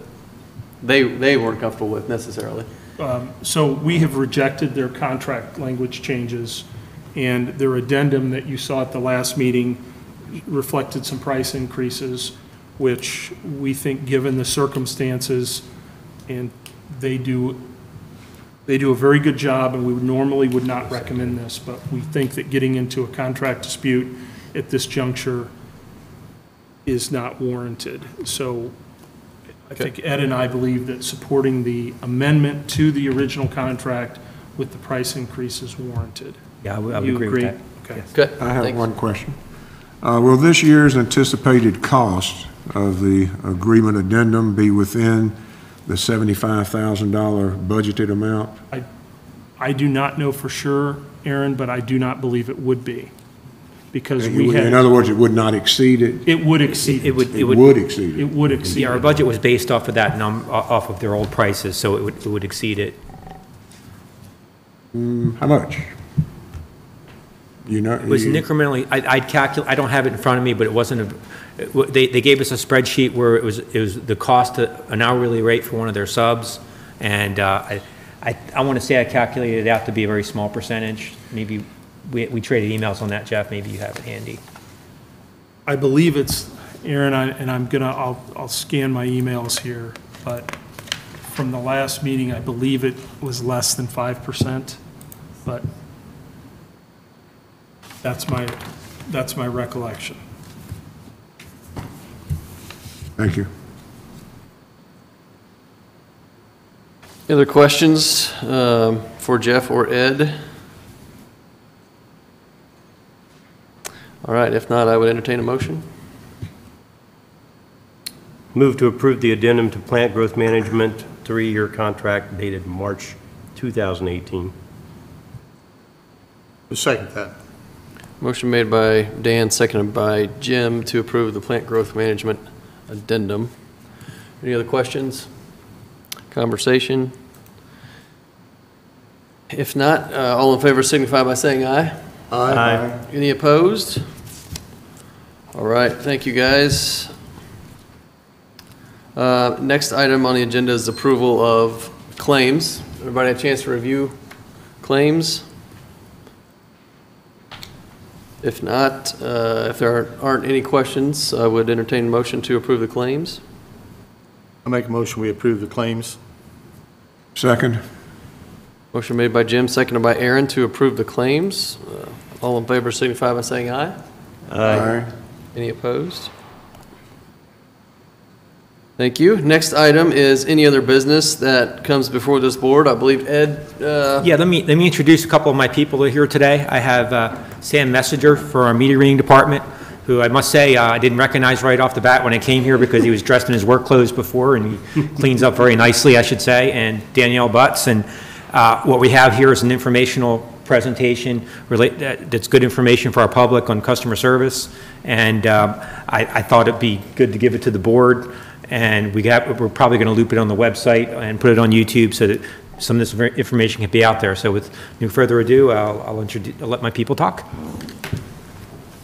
they weren't comfortable with necessarily. So we have rejected their contract language changes, and their addendum that you saw at the last meeting reflected some price increases, which we think, given the circumstances, and they do a very good job, and we normally would not recommend this, but we think that getting into a contract dispute at this juncture is not warranted. So I think Ed and I believe that supporting the amendment to the original contract with the price increase is warranted. Yeah, I would agree with that. Okay. Yes. Okay. I have thanks. one question. Will this year's anticipated cost of the agreement addendum be within the $75,000 budgeted amount? I do not know for sure, Aaron, but I do not believe it would be. Because In we had, other words, it would not exceed it? it would exceed. It would, It would exceed It it. would exceed. yeah, our budget was based off of that off of their old prices, so it would exceed it. How much? You know? It was an incrementally, I'd calculate, I don't have it in front of me, but it wasn't they gave us a spreadsheet where it was the cost, an hourly rate for one of their subs, and I want to say I calculated it out to be a very small percentage. Maybe we traded emails on that, Jeff, maybe you have it handy. I believe it's, Aaron, I'll scan my emails here, but from the last meeting, I believe it was less than 5%, but that's my recollection. Thank you. Any other questions for Jeff or Ed? All right, if not, I would entertain a motion. Move to approve the addendum to plant growth management 3-year contract dated March 2018. Second that. Motion made by Dan, seconded by Jim to approve the plant growth management addendum. Any other questions? Conversation? If not, all in favor signify by saying aye. Aye. Any opposed? All right, thank you, guys. Next item on the agenda is approval of claims. Everybody had a chance to review claims? If not, if there aren't any questions, I would entertain a motion to approve the claims. I make a motion, we approve the claims. Second? Motion made by Jim, seconded by Aaron to approve the claims. All in favor signify by saying aye. Aye. Any opposed? Thank you. Next item is any other business that comes before this board. I believe Ed. Yeah, let me introduce a couple of my people that are here today. I have Sam Messenger for our meter reading department, who I must say I didn't recognize right off the bat when I came here because he was dressed in his work clothes before, and he cleans up very nicely, I should say, and Danielle Butts. And what we have here is an informational presentation that's good information for our public on customer service, and I thought it'd be good to give it to the board. And we're probably going to loop it on the website and put it on YouTube so that some of this information can be out there. So with no further ado, I'll let my people talk.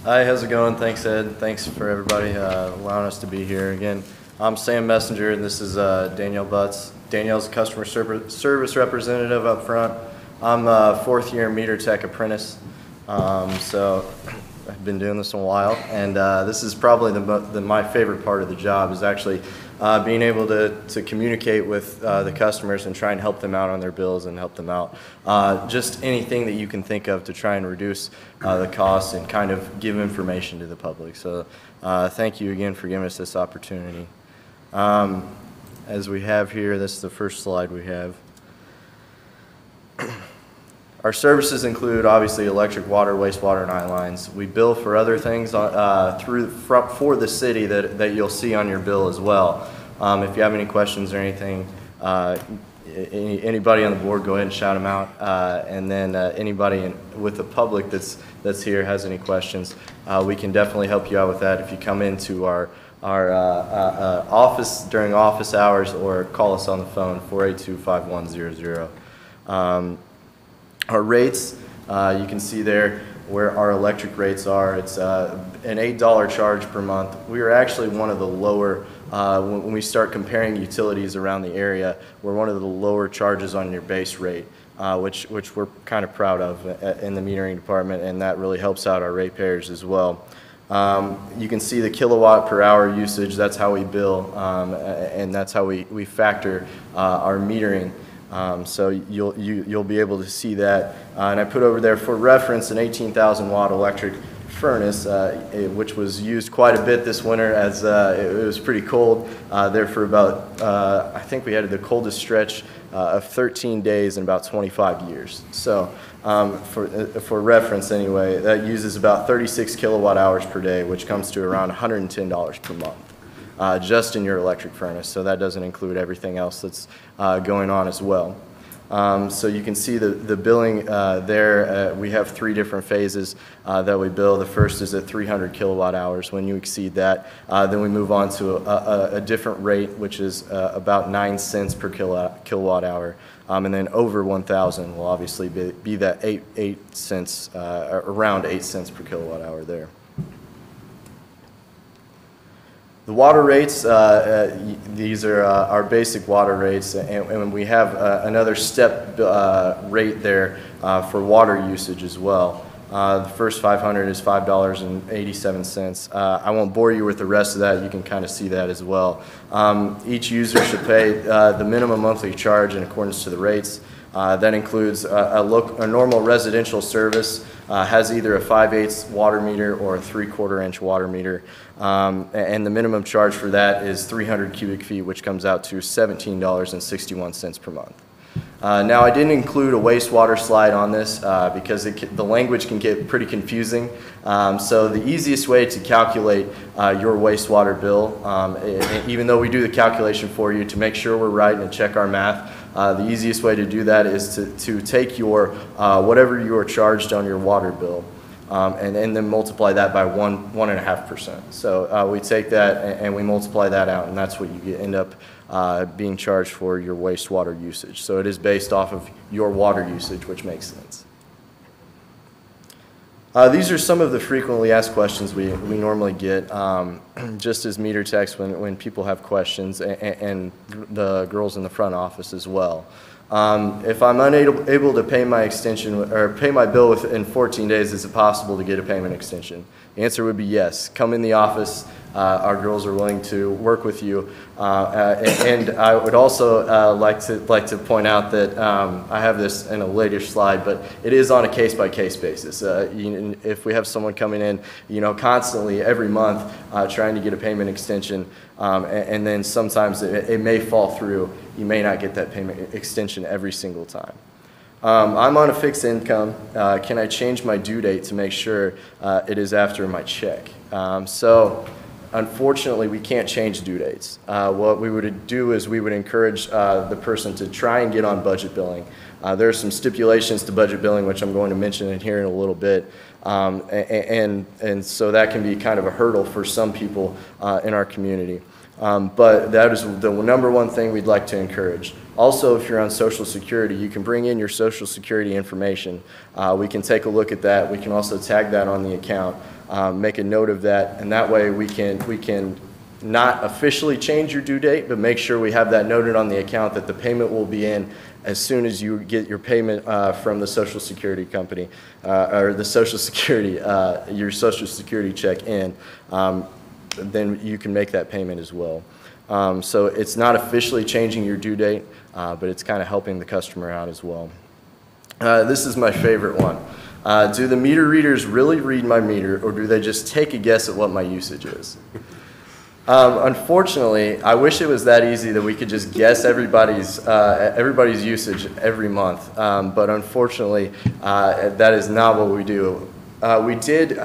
Hi, how's it going? Thanks, Ed. Thanks for everybody allowing us to be here again. I'm Sam Messenger, and this is Danielle Butts. Danielle's a customer service representative up front. I'm a 4th-year meter tech apprentice, so I've been doing this a while, and this is probably my favorite part of the job is actually being able to communicate with the customers and try and help them out on their bills and help them out. Just anything that you can think of to try and reduce the costs and kind of give information to the public. So thank you again for giving us this opportunity. As we have here, this is the first slide we have. Our services include, obviously, electric, water, wastewater, and eye lines. We bill for other things for the city that you'll see on your bill as well. If you have any questions or anything, anybody on the board, go ahead and shout them out. And then anybody with the public that's here has any questions, we can definitely help you out with that if you come into our office during office hours or call us on the phone, 482-5100. Our rates, you can see there where our electric rates are. It's an $8 charge per month. We are actually one of the lower, when we start comparing utilities around the area, we're one of the lower charges on your base rate, which we're kind of proud of in the metering department, and that really helps out our ratepayers as well. You can see the kilowatt per hour usage. That's how we bill, and that's how we factor our metering. So you'll be able to see that. And I put over there for reference an 18,000 watt electric furnace, which was used quite a bit this winter as it was pretty cold there for about, I think we had the coldest stretch of 13 days in about 25 years. So for reference anyway, that uses about 36 kilowatt hours per day, which comes to around $110 per month. Just in your electric furnace, so that doesn't include everything else that's going on as well. So you can see the billing there. We have 3 different phases that we bill. The first is at 300 kilowatt hours. When you exceed that, then we move on to a different rate, which is about 9 cents per kilowatt hour. And then over 1,000 will obviously be that 8 cents, around 8 cents per kilowatt hour there. The water rates, these are our basic water rates, and we have another step rate there for water usage as well. The first 500 is $5.87. I won't bore you with the rest of that. You can kind of see that as well. Each user should pay the minimum monthly charge in accordance to the rates. That includes a normal residential service, has either a 5/8 water meter or a 3/4 inch water meter. And the minimum charge for that is 300 cubic feet, which comes out to $17.61 per month. Now, I didn't include a wastewater slide on this because the language can get pretty confusing. So the easiest way to calculate your wastewater bill, even though we do the calculation for you to make sure we're right and check our math, the easiest way to do that is to take your whatever you are charged on your water bill and then multiply that by 1.5%. So we take that and we multiply that out, and that's what you end up being charged for your wastewater usage. So it is based off of your water usage, which makes sense. These are some of the frequently asked questions we normally get, just as meter techs when people have questions, and the girls in the front office as well. If I'm unable to pay my extension or pay my bill within 14 days, is it possible to get a payment extension? The answer would be yes. Come in the office. Our girls are willing to work with you. And I would also like to point out that I have this in a later slide, but it is on a case-by-case basis. If we have someone coming in, constantly every month trying to get a payment extension, and then sometimes it may fall through, you may not get that payment extension every single time. I'm on a fixed income. Can I change my due date to make sure it is after my check? Unfortunately, we can't change due dates. What we would do is we would encourage the person to try and get on budget billing. There are some stipulations to budget billing, which I'm going to mention in here in a little bit. And so that can be kind of a hurdle for some people in our community. But that is the number one thing we'd like to encourage. Also, if you're on Social Security, you can bring in your Social Security information. We can take a look at that. We can also tag that on the account, make a note of that, and that way we can not officially change your due date, but make sure we have that noted on the account that the payment will be in as soon as you get your payment from the Social Security company, or the Social Security, your Social Security check in. Then you can make that payment as well. So it's not officially changing your due date, but it's kind of helping the customer out as well. This is my favorite one. Do the meter readers really read my meter, or do they just take a guess at what my usage is? Unfortunately, I wish it was that easy that we could just guess everybody's usage every month, but unfortunately, that is not what we do. We did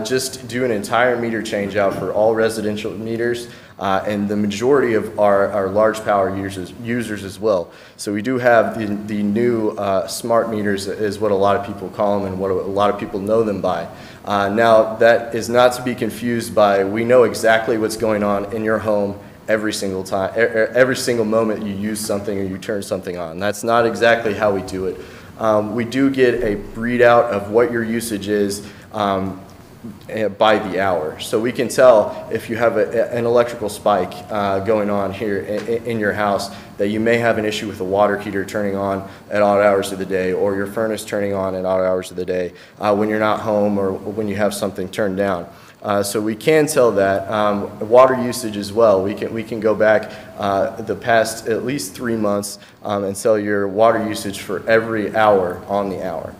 just do an entire meter change out for all residential meters, and the majority of our large power users as well. So we do have the new smart meters, is what a lot of people call them and what a lot of people know them by. Now, that is not to be confused by, we know exactly what's going on in your home every single time, every single moment you use something or you turn something on. That's not exactly how we do it. We do get a readout of what your usage is by the hour. So we can tell if you have an electrical spike going on here in your house, that you may have an issue with the water heater turning on at odd hours of the day, or your furnace turning on at odd hours of the day when you're not home, or when you have something turned down. So we can tell that. Water usage as well. We can go back the past at least 3 months and tell your water usage for every hour on the hour.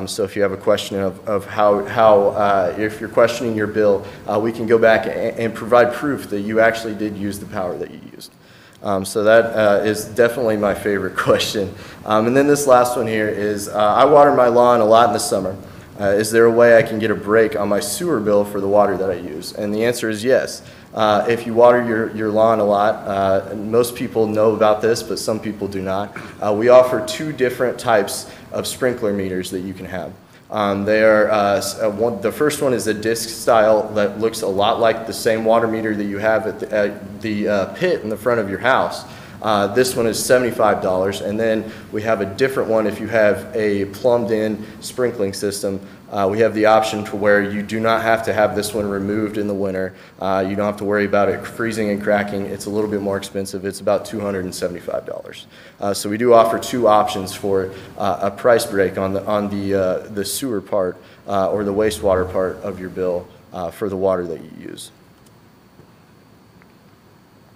So if you have a question of how if you're questioning your bill, we can go back and provide proof that you actually did use the power that you used. So that is definitely my favorite question. And then this last one here is, I water my lawn a lot in the summer. Is there a way I can get a break on my sewer bill for the water that I use? And the answer is yes. If you water your lawn a lot, most people know about this, but some people do not. We offer 2 different types of sprinkler meters that you can have. They are, the first one is a disc style that looks a lot like the same water meter that you have at the pit in the front of your house. This one is $75, and then we have a different one if you have a plumbed-in sprinkling system. We have the option to where you do not have to have this one removed in the winter. You don't have to worry about it freezing and cracking. It's a little bit more expensive. It's about $275. So we do offer 2 options for a price break on the sewer part or the wastewater part of your bill for the water that you use.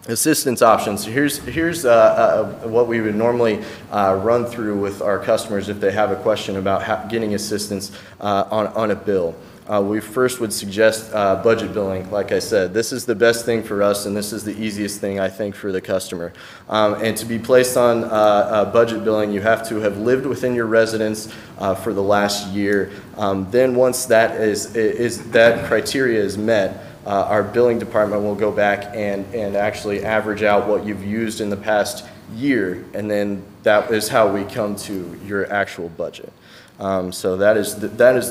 Assistance options. Here's what we would normally run through with our customers if they have a question about getting assistance on a bill. We first would suggest budget billing. Like I said, this is the best thing for us, and this is the easiest thing, I think, for the customer. And to be placed on budget billing, you have to have lived within your residence for the last year. Then once that that criteria is met, our billing department will go back and actually average out what you've used in the past year, and then that is how we come to your actual budget. So that is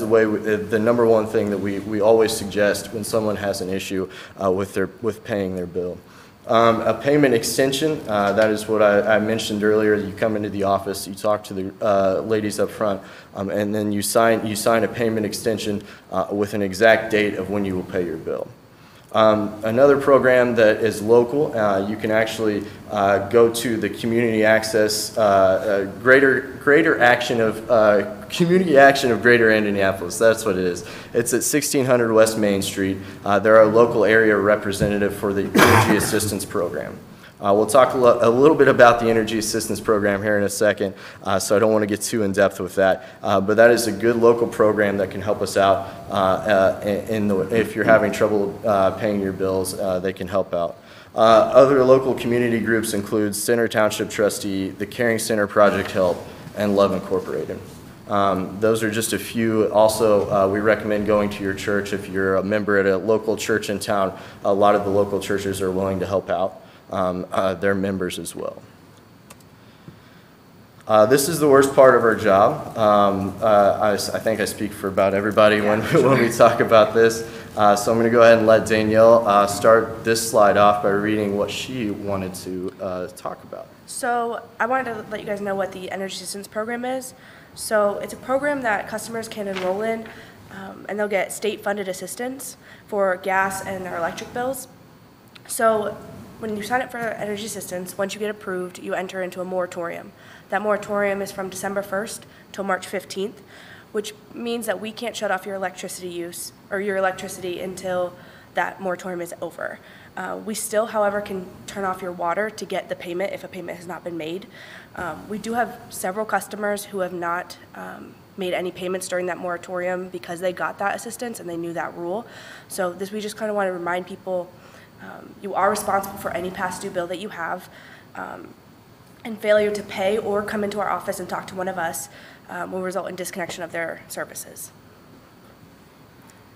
the way the number one thing that we always suggest when someone has an issue with paying their bill. A payment extension, that is what I mentioned earlier. You come into the office, you talk to the ladies up front, and then you sign a payment extension with an exact date of when you will pay your bill. Another program that is local, you can actually go to the community access, greater action of community action of Greater Indianapolis. That's what it is. It's at 1600 West Main Street. They're our local area representative for the Energy Assistance Program. We'll talk a little bit about the Energy Assistance Program here in a second, so I don't want to get too in depth with that. But that is a good local program that can help us out if you're having trouble paying your bills, they can help out. Other local community groups include Center Township Trustee, the Caring Center Project Help, and Love Incorporated. Those are just a few. Also, we recommend going to your church if you're a member at a local church in town. A lot of the local churches are willing to help out their members as well. This is the worst part of our job. I think I speak for about everybody when we talk about this. So I'm going to go ahead and let Danielle start this slide off by reading what she wanted to talk about. So I wanted to let you guys know what the Energy Assistance Program is. So it's a program that customers can enroll in, and they'll get state-funded assistance for gas and their electric bills. So when you sign up for energy assistance, once you get approved, you enter into a moratorium. That moratorium is from December 1st till March 15th, which means that we can't shut off your electricity use or your electricity until that moratorium is over. We still, however, can turn off your water to get the payment if a payment has not been made. We do have several customers who have not made any payments during that moratorium because they got that assistance and they knew that rule. So we just kind of want to remind people you are responsible for any past due bill that you have, and failure to pay or come into our office and talk to one of us will result in disconnection of their services.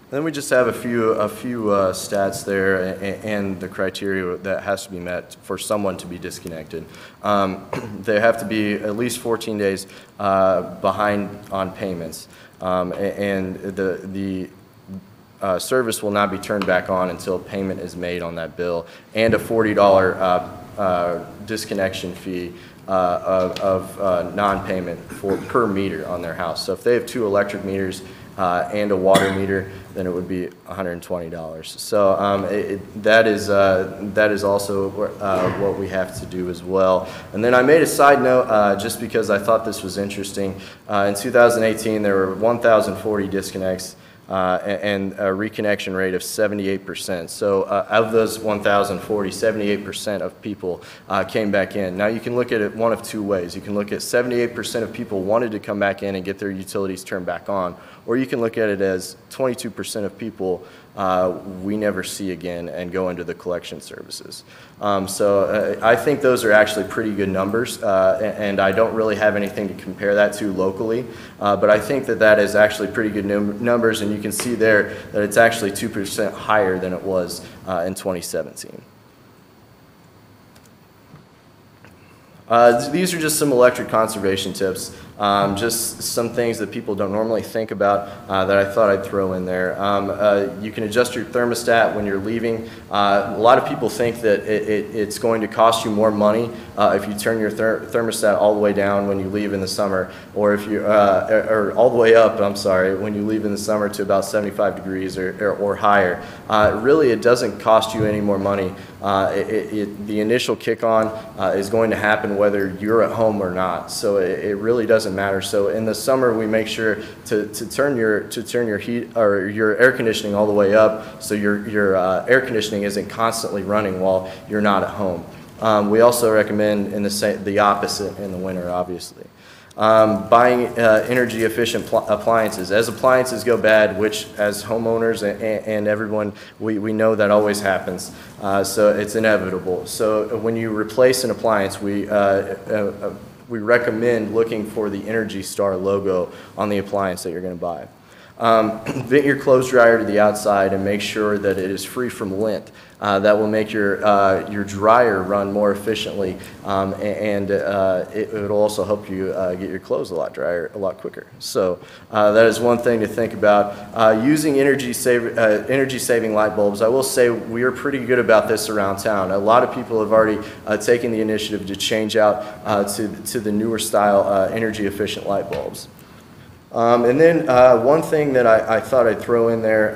Then we just have a few stats there and the criteria that has to be met for someone to be disconnected. They have to be at least 14 days behind on payments, and the service will not be turned back on until payment is made on that bill, and a $40 disconnection fee of non-payment per meter on their house. So if they have 2 electric meters and a water meter, then it would be $120. So that is also what we have to do as well. And then I made a side note just because I thought this was interesting. In 2018, there were 1,040 disconnects and a reconnection rate of 78%. So of those 1,040, 78% of people came back in. Now you can look at it one of 2 ways. You can look at 78% of people wanted to come back in and get their utilities turned back on, or you can look at it as 22% of people we never see again and go into the collection services. So I think those are actually pretty good numbers, and I don't really have anything to compare that to locally, but I think that that is actually pretty good numbers, and you can see there that it's actually 2% higher than it was in 2017. These are just some electric conservation tips, just some things that people don't normally think about that I thought I'd throw in there. You can adjust your thermostat when you're leaving. A lot of people think that it's going to cost you more money if you turn your thermostat all the way down when you leave in the summer, or if you or all the way up, I'm sorry, when you leave in the summer to about 75 degrees or higher. Really, it doesn't cost you any more money. The initial kick-on is going to happen whether you're at home or not, so it really doesn't matter. So in the summer, we make sure to turn your heat or your air conditioning all the way up, so your air conditioning isn't constantly running while you're not at home. We also recommend the opposite in the winter, obviously. Buying energy efficient appliances. As appliances go bad, which as homeowners and everyone, we know that always happens, so it's inevitable. So when you replace an appliance, we recommend looking for the Energy Star logo on the appliance that you're going to buy. Vent your clothes dryer to the outside and make sure that it is free from lint. That will make your dryer run more efficiently, and it will also help you get your clothes a lot drier a lot quicker. So that is one thing to think about. Using energy saving light bulbs. I will say we are pretty good about this around town. A lot of people have already taken the initiative to change out to the newer style energy efficient light bulbs. And then one thing that I thought I'd throw in there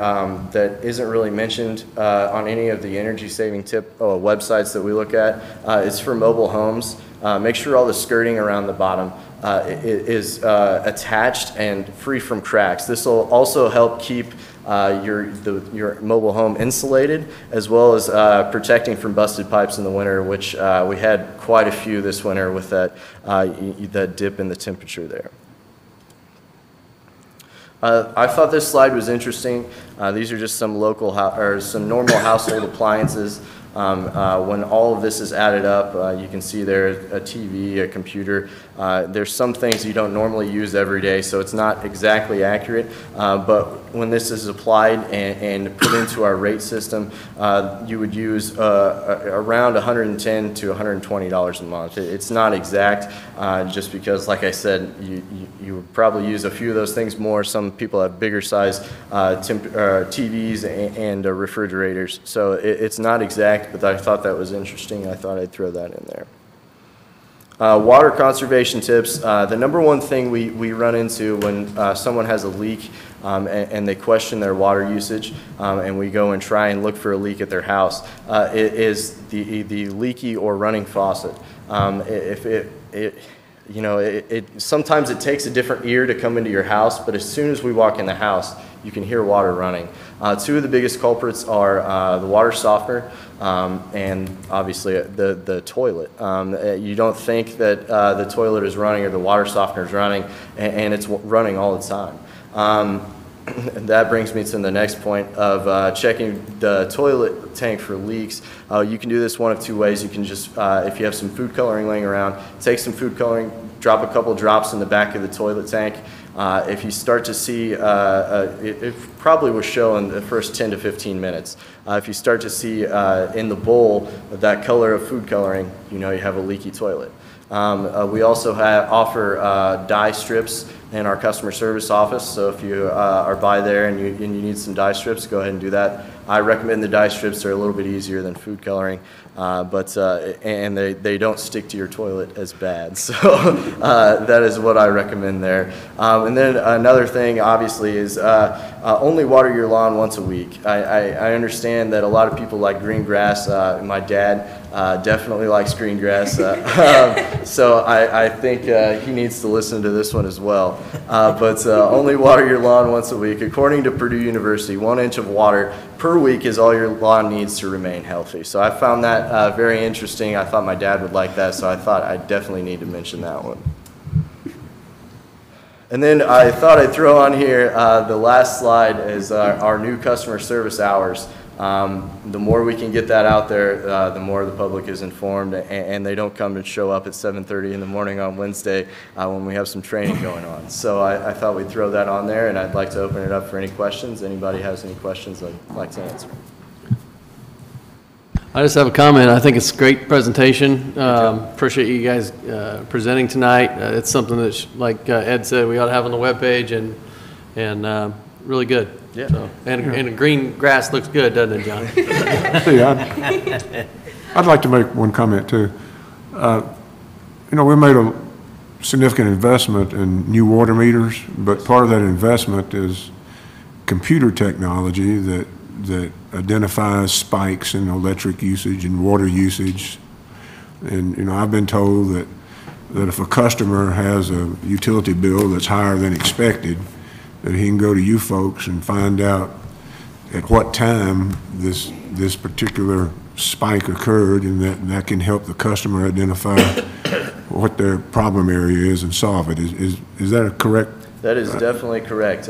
that isn't really mentioned on any of the energy saving websites that we look at is for mobile homes. Make sure all the skirting around the bottom is attached and free from cracks. This will also help keep your mobile home insulated, as well as protecting from busted pipes in the winter, which we had quite a few this winter with that dip in the temperature there. I thought this slide was interesting. These are just some some normal household appliances. When all of this is added up, you can see there a TV, a computer. There's some things you don't normally use every day, so it's not exactly accurate. But when this is applied and put into our rate system, you would use around $110 to $120 a month. It's not exact, just because, like I said, you would probably use a few of those things more. Some people have bigger size TVs and refrigerators, so it's not exact. But I thought that was interesting. I thought I'd throw that in there. Water conservation tips. The number one thing we run into when someone has a leak and they question their water usage, and we go and try and look for a leak at their house, is the leaky or running faucet. Sometimes it takes a different ear to come into your house, but as soon as we walk in the house, you can hear water running. Two of the biggest culprits are the water softener and obviously the toilet. You don't think that the toilet is running or the water softener is running, and it's running all the time. That brings me to the next point of checking the toilet tank for leaks. You can do this one of two ways. You can just, if you have some food coloring laying around, take some food coloring, drop a couple drops in the back of the toilet tank. If you start to see, it probably will show in the first 10 to 15 minutes. If you start to see in the bowl that color of food coloring, you know you have a leaky toilet. We also offer dye strips in our customer service office, so if you are by there and you need some dye strips, go ahead and do that. I recommend the dye strips. They're a little bit easier than food coloring, and they don't stick to your toilet as bad. So that is what I recommend there. And then another thing, obviously, is only water your lawn once a week. I understand that a lot of people like green grass. My dad definitely likes green grass, so I think he needs to listen to this one as well. But only water your lawn once a week. According to Purdue University, 1 inch of water per week is all your lawn needs to remain healthy. So I found that very interesting. I thought my dad would like that, so I thought I definitely need to mention that one. And then I thought I'd throw on here, the last slide is our new customer service hours. The more we can get that out there, the more the public is informed, and they don't come and show up at 7:30 in the morning on Wednesday when we have some training going on. So I thought we'd throw that on there, and I'd like to open it up for any questions. Anybody has any questions I'd like to answer? I just have a comment. I think it's a great presentation. Appreciate you guys presenting tonight. It's something that, like Ed said, we ought to have on the webpage, and really good. Yeah. So, and the green grass looks good, doesn't it, John? See, I'd like to make one comment too. We made a significant investment in new water meters, but part of that investment is computer technology that identifies spikes in electric usage and water usage. And, I've been told that if a customer has a utility bill that's higher than expected, that he can go to you folks and find out at what time this particular spike occurred, and that can help the customer identify what their problem area is and solve it. Is that a correct? That is definitely correct.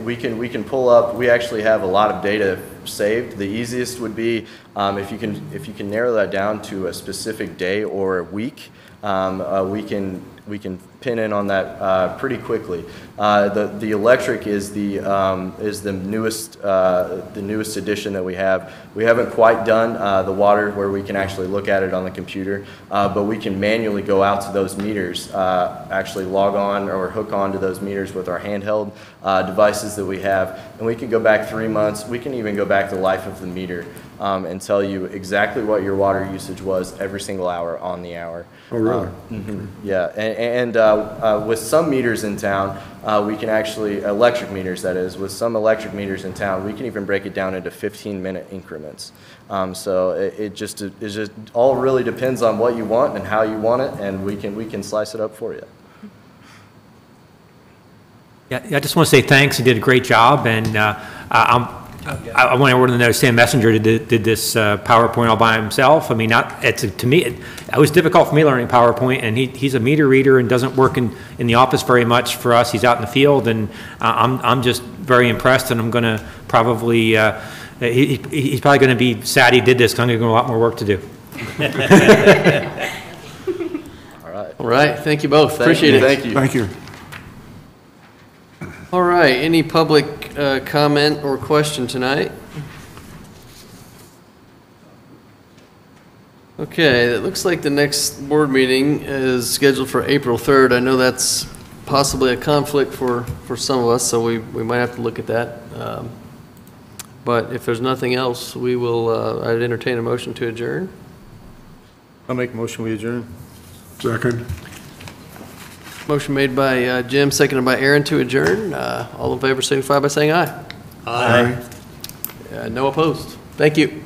We can pull up. We actually have a lot of data saved. The easiest would be if you can narrow that down to a specific day or a week. We can pin in on that pretty quickly. The electric is the newest addition that we have. We haven't quite done the water where we can actually look at it on the computer, but we can manually go out to those meters, actually log on or hook on to those meters with our handheld devices that we have, and we can go back 3 months. We can even go back the life of the meter and tell you exactly what your water usage was every single hour on the hour. Oh, really? Yeah, and with some meters in town, we can actually, electric meters that is, with some electric meters in town, we can even break it down into 15-minute increments. So it just all really depends on what you want and how you want it, and we can slice it up for you. Yeah, I just want to say thanks. You did a great job, and I want everyone to know Sam Messenger did this PowerPoint all by himself. I mean, to me, it was difficult for me learning PowerPoint, and he's a meter reader and doesn't work in the office very much for us. He's out in the field, and I'm just very impressed, and I'm going to probably, he's probably going to be sad he did this, because I'm going to have a lot more work to do. All right. All right, thank you both. Appreciate it. Thank you. Thank you. All right, any public comment or question tonight? Okay, it looks like the next board meeting is scheduled for April 3rd. I know that's possibly a conflict for some of us, so we might have to look at that. But if there's nothing else, we will, I'd entertain a motion to adjourn. I'll make a motion, we adjourn. Second. Motion made by Jim, seconded by Aaron to adjourn. All in favor signify by saying aye. Aye. No opposed. Thank you.